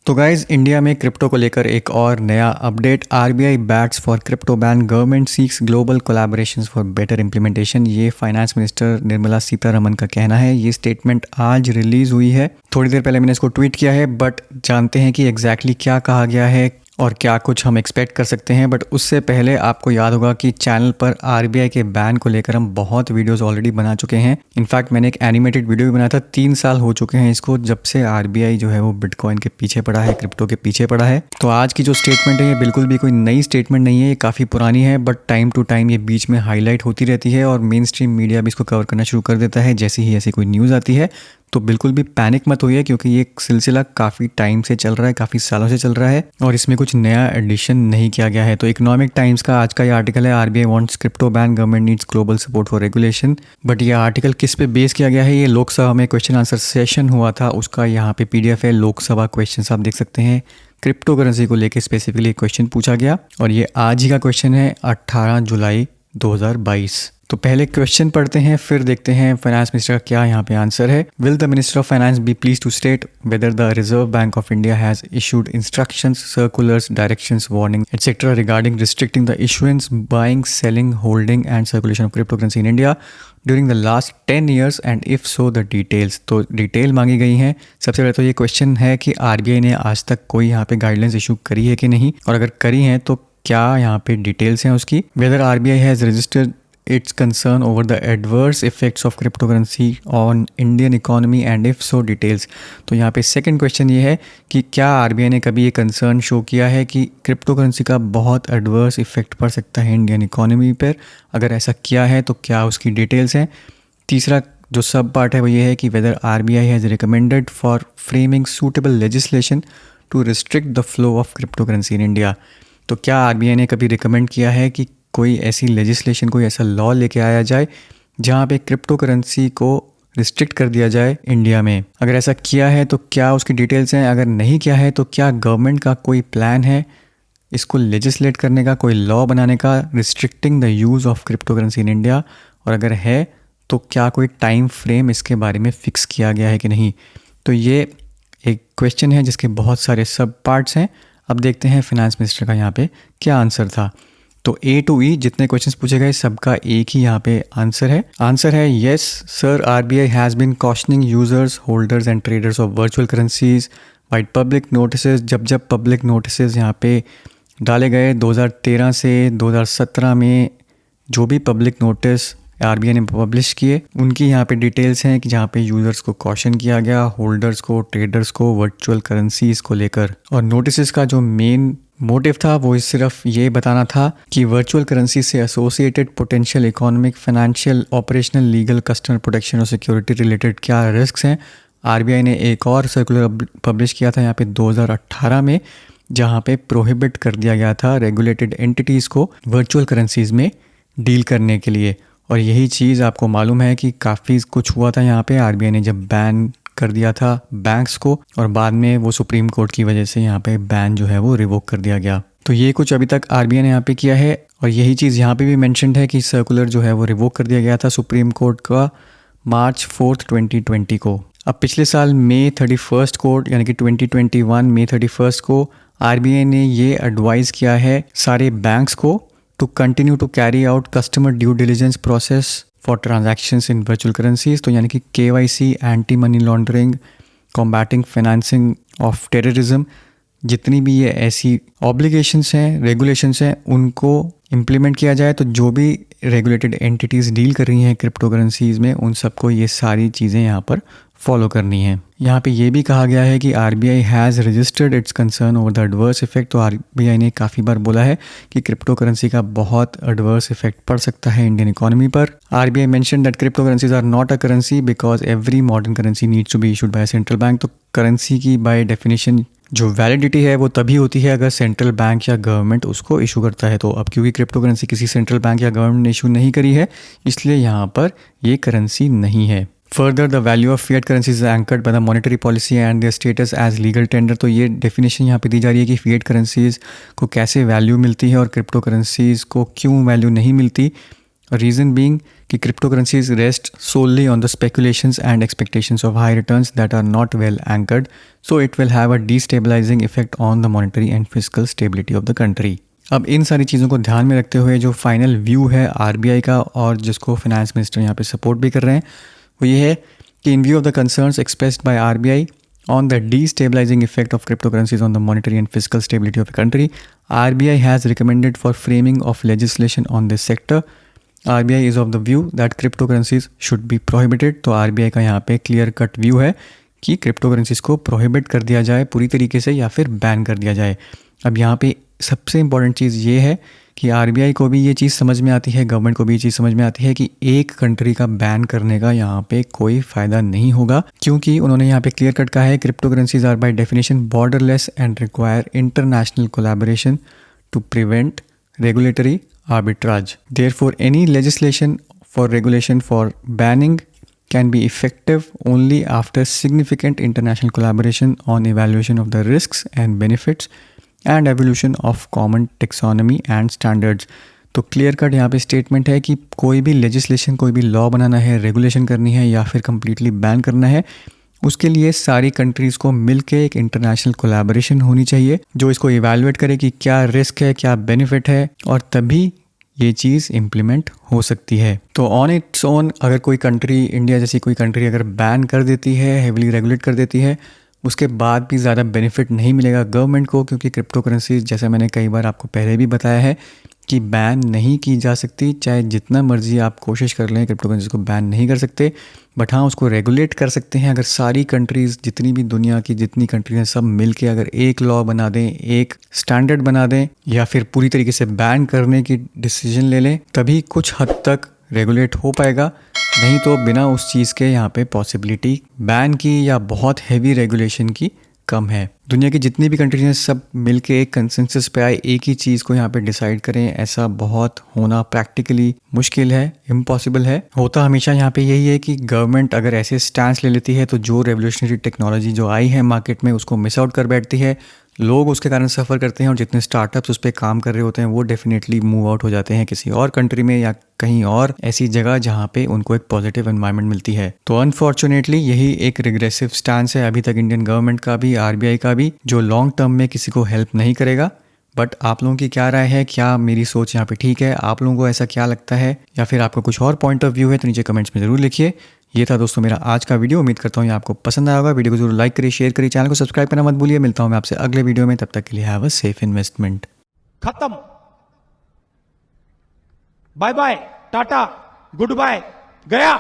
तो guys India में crypto को लेकर एक और नया update. RBI bats for crypto ban, government seeks global collaborations for better implementation. ये फाइनेंस मिनिस्टर निर्मला सीतारमन का कहना है। ये स्टेटमेंट आज रिलीज हुई है, थोड़ी देर पहले मैंने इसको ट्वीट किया है। बट जानते हैं कि एग्जैक्टली क्या कहा गया है और क्या कुछ हम एक्सपेक्ट कर सकते हैं। बट उससे पहले आपको याद होगा कि चैनल पर आरबीआई के बैन को लेकर हम बहुत वीडियोस ऑलरेडी बना चुके हैं। इनफैक्ट मैंने एक एनिमेटेड वीडियो भी बनाया था। 3 साल हो चुके हैं इसको, जब से आरबीआई जो है वो बिटकॉइन के पीछे पड़ा है, क्रिप्टो के पीछे पड़ा है। तो आज की जो स्टेटमेंट है ये बिल्कुल भी कोई नई स्टेटमेंट नहीं है, ये काफ़ी पुरानी है। बट टाइम टू टाइम ये बीच में हाईलाइट होती रहती है और मेन स्ट्रीम मीडिया भी इसको कवर करना शुरू कर देता है जैसे ही ऐसी कोई न्यूज़ आती है। तो बिल्कुल भी पैनिक मत होइए, क्योंकि ये सिलसिला काफ़ी टाइम से चल रहा है, काफ़ी सालों से चल रहा है और इसमें कुछ नया एडिशन नहीं किया गया है। तो इकोनॉमिक टाइम्स का आज का ये आर्टिकल है, RBI wants crypto ban, government needs global support for regulation. But ये आर्टिकल किस पे बेस किया गया है? ये लोकसभा में क्वेश्चन आंसर सेशन हुआ था, उसका यहाँ पे पीडीएफ है। लोकसभा क्वेश्चन आप देख सकते हैं। क्रिप्टो करेंसी को लेकर स्पेसिफिकली क्वेश्चन पूछा गया और ये आज ही का क्वेश्चन है, 18 जुलाई 2022। तो पहले क्वेश्चन पढ़ते हैं, फिर देखते हैं फाइनेंस मिनिस्टर का क्या यहाँ पे आंसर है। Will the minister of finance be pleased to state whether the Reserve Bank of India has issued instructions, circulars, directions, warning etcetera regarding restricting the issuance, buying, selling, holding and circulation of crypto currency in India during the last 10 years and if so the details. तो detail मांगी गई हैं। सबसे पहले तो ये question है कि आरबीआई ने आज तक कोई यहाँ पे गाइडलाइंस इशू करी है कि नहीं, और अगर करी है तो क्या यहाँ पे डिटेल्स हैं उसकी। Whether RBI has registered its concern over the adverse effects of cryptocurrency on Indian economy and if so details। तो यहाँ पे सेकंड क्वेश्चन ये है कि क्या आरबीआई ने कभी ये कंसर्न शो किया है कि क्रिप्टो करेंसी का बहुत एडवर्स इफेक्ट पड़ सकता है इंडियन इकोनॉमी पर। अगर ऐसा किया है तो क्या उसकी डिटेल्स हैं। तीसरा जो सब पार्ट है वो ये है कि whether RBI has recommended for framing suitable legislation to restrict the flow of crypto currency in India. तो क्या आरबीआई ने कभी रिकमेंड किया है कि कोई ऐसी लेजिस्लेशन, कोई ऐसा लॉ लेके आया जाए जहाँ पे क्रिप्टो करेंसी को रिस्ट्रिक्ट कर दिया जाए इंडिया में। अगर ऐसा किया है तो क्या उसकी डिटेल्स हैं। अगर नहीं किया है तो क्या गवर्नमेंट का कोई प्लान है इसको लेजिस्लेट करने का, कोई लॉ बनाने का restricting the use of crypto currency in India, और अगर है तो क्या कोई टाइम फ्रेम इसके बारे में फ़िक्स किया गया है कि नहीं। तो ये एक क्वेश्चन है जिसके बहुत सारे सब पार्ट्स हैं। अब देखते हैं फाइनेंस मिनिस्टर का यहाँ पे क्या आंसर था। तो ए टू ई जितने क्वेश्चंस पूछे गए सबका एक ही यहाँ पे आंसर है। आंसर है yes sir, RBI has been cautioning users, holders and traders of virtual currencies by public notices. जब पब्लिक नोटिसेस यहाँ पे डाले गए 2013 से 2017 में, जो भी पब्लिक नोटिस आरबीआई ने पब्लिश किए उनकी यहाँ पे डिटेल्स हैं कि जहाँ पे यूज़र्स को कॉशन किया गया, होल्डर्स को, ट्रेडर्स को, वर्चुअल करेंसीज को लेकर। और नोटिस का जो मेन मोटिव था वो सिर्फ ये बताना था कि वर्चुअल करेंसी से associated potential economic, financial, operational, legal, customer protection और सिक्योरिटी रिलेटेड क्या रिस्क हैं। आरबीआई ने एक और सर्कुलर पब्लिश किया था यहाँ पे 2018 में, जहाँ पे प्रोहिबिट कर दिया गया था रेगुलेटेड एंटिटीज़ को वर्चुअल करेंसीज में डील करने के लिए। और यही चीज़ आपको मालूम है कि काफ़ी कुछ हुआ था यहाँ पे। आरबीआई ने जब बैन कर दिया था बैंक्स को और बाद में वो सुप्रीम कोर्ट की वजह से यहाँ पे बैन जो है वो रिवोक कर दिया गया। तो ये कुछ अभी तक आरबीआई ने यहाँ पे किया है और यही चीज़ यहाँ पे भी मेंशन्ड है कि सर्कुलर जो है वो रिवोक कर दिया गया था सुप्रीम कोर्ट का मार्च 4, 2020 को। अब पिछले साल मई 31 को, यानी कि 2021 मई 31 को आरबीआई ने ये एडवाइज़ किया है सारे बैंक्स को to continue to carry out customer due diligence process for transactions in virtual currencies. तो यानी कि KYC, anti money laundering, combating financing of terrorism, जितनी भी ये ऐसी ऑब्लिगेशंस हैं, रेगुलेशंस हैं, उनको इम्प्लीमेंट किया जाए। तो जो भी रेगुलेटेड एंटिटीज़ डील कर रही हैं क्रिप्टो करेंसीज में, उन सबको ये सारी चीज़ें यहाँ पर फॉलो करनी है। यहाँ पे ये भी कहा गया है कि RBI has registered it's concern over the adverse effect. तो आरबीआई ने काफ़ी बार बोला है कि क्रिप्टो करेंसी का बहुत एडवर्स इफेक्ट पड़ सकता है इंडियन इकोनॉमी पर। RBI mention that crypto currencies are not a currency because every modern currency needs to be issued by central bank. तो करेंसी की बाय डेफिनेशन जो वैलिडिटी है वो तभी होती है अगर सेंट्रल बैंक या गवर्नमेंट उसको इशू करता है। तो अब क्योंकि क्रिप्टो करेंसी किसी सेंट्रल बैंक या गवर्नमेंट ने इशू नहीं करी है, इसलिए यहाँ पर ये करेंसी नहीं है। Further, the value of fiat currencies is anchored by the monetary policy and their status as legal tender। तो ये डेफिनेशन यहाँ पे दी जा रही है कि fiat currencies को कैसे वैल्यू मिलती है और क्रिप्टो करेंसीज को क्यों वैल्यू नहीं मिलती। रीज़न बीइंग कि crypto currencies rest solely on the speculations and expectations of high returns that are not well anchored, so it will have a destabilizing effect on the monetary and fiscal stability of the country. अब इन सारी चीज़ों को ध्यान में रखते हुए जो final view है आरबीआई का, और जिसको फाइनेंस मिनिस्टर यहाँ पे सपोर्ट भी कर रहे हैं, वो ये है कि इन view of the concerns expressed by RBI on the destabilizing effect of cryptocurrencies on the monetary and fiscal stability of the country, RBI has recommended for framing of legislation on this sector. RBI is of the view that cryptocurrencies should be prohibited. तो RBI का यहाँ पे clear cut view है कि crypto currencies को prohibit कर दिया जाए पूरी तरीके से या फिर बैन कर दिया जाए। अब यहाँ पे सबसे इम्पॉर्टेंट चीज़ ये है कि आरबीआई को भी ये चीज़ समझ में आती है, गवर्नमेंट को भी ये चीज़ समझ में आती है कि एक कंट्री का बैन करने का यहाँ पे कोई फ़ायदा नहीं होगा, क्योंकि उन्होंने यहाँ पे क्लियर कट कहा है crypto currencies are by definition borderless and require international collaboration to prevent regulatory arbitrage. Therefore, any legislation for regulation for banning can be effective only after significant international collaboration on evaluation of the risks and benefits and evolution of common taxonomy and standards. तो clear cut यहाँ पे statement है कि कोई भी legislation, कोई भी law बनाना है, रेगुलेशन करनी है या फिर कम्प्लीटली बैन करना है, उसके लिए सारी कंट्रीज़ को मिलके एक इंटरनेशनल कोलैबोरेशन होनी चाहिए जो इसको इवैल्यूएट करे कि क्या रिस्क है, क्या बेनिफिट है, और तभी ये चीज़ इम्प्लीमेंट हो सकती है। तो ऑन इट्स ओन अगर कोई कंट्री, इंडिया जैसी कोई कंट्री अगर बैन कर देती है, हेविली रेगुलेट कर देती है, उसके बाद भी ज़्यादा बेनिफिट नहीं मिलेगा गवर्नमेंट को, क्योंकि क्रिप्टो करेंसीज जैसे मैंने कई बार आपको पहले भी बताया है कि बैन नहीं की जा सकती। चाहे जितना मर्जी आप कोशिश कर लें, क्रिप्टो करेंसी को बैन नहीं कर सकते, बट हाँ उसको रेगुलेट कर सकते हैं। अगर सारी कंट्रीज़, जितनी भी दुनिया की जितनी कंट्रीज हैं, सब मिलके अगर एक लॉ बना दें, एक स्टैंडर्ड बना दें, या फिर पूरी तरीके से बैन करने की डिसीजन ले लें, तभी कुछ हद तक रेगुलेट हो पाएगा। नहीं तो बिना उस चीज़ के यहाँ पे पॉसिबिलिटी बैन की या बहुत हैवी रेगुलेशन की कम है। दुनिया की जितनी भी कंट्रीज हैं सब मिलके एक कंसेंसस पे आए, एक ही चीज़ को यहाँ पे डिसाइड करें, ऐसा बहुत होना प्रैक्टिकली मुश्किल है, इम्पॉसिबल है। होता हमेशा यहाँ पे यही है कि गवर्नमेंट अगर ऐसे स्टैंड ले लेती है तो जो रेवोल्यूशनरी टेक्नोलॉजी जो आई है मार्केट में उसको मिस आउट कर बैठती है, लोग उसके कारण सफ़र करते हैं, और जितने स्टार्टअप्स उस पर काम कर रहे होते हैं वो डेफिनेटली मूव आउट हो जाते हैं किसी और कंट्री में या कहीं और ऐसी जगह जहाँ पे उनको एक पॉजिटिव एनवायरनमेंट मिलती है। तो अनफॉर्चुनेटली यही एक रिग्रेसिव स्टांस है अभी तक इंडियन गवर्नमेंट का भी, आरबीआई का भी, जो लॉन्ग टर्म में किसी को हेल्प नहीं करेगा। बट आप लोगों की क्या राय है? क्या मेरी सोच यहाँ पे ठीक है? आप लोगों को ऐसा क्या लगता है, या फिर आपका कुछ और पॉइंट ऑफ व्यू है तो नीचे कमेंट्स में ज़रूर लिखिए। ये था दोस्तों मेरा आज का वीडियो। उम्मीद करता हूँ ये आपको पसंद आया होगा। वीडियो को जरूर लाइक करिए, शेयर करिए, चैनल को सब्सक्राइब करना मत भूलिए। मिलता हूँ मैं आपसे अगले वीडियो में, तब तक के लिए हैव अ सेफ इन्वेस्टमेंट। खत्म, बाय बाय, टाटा, गुड बाय, गया।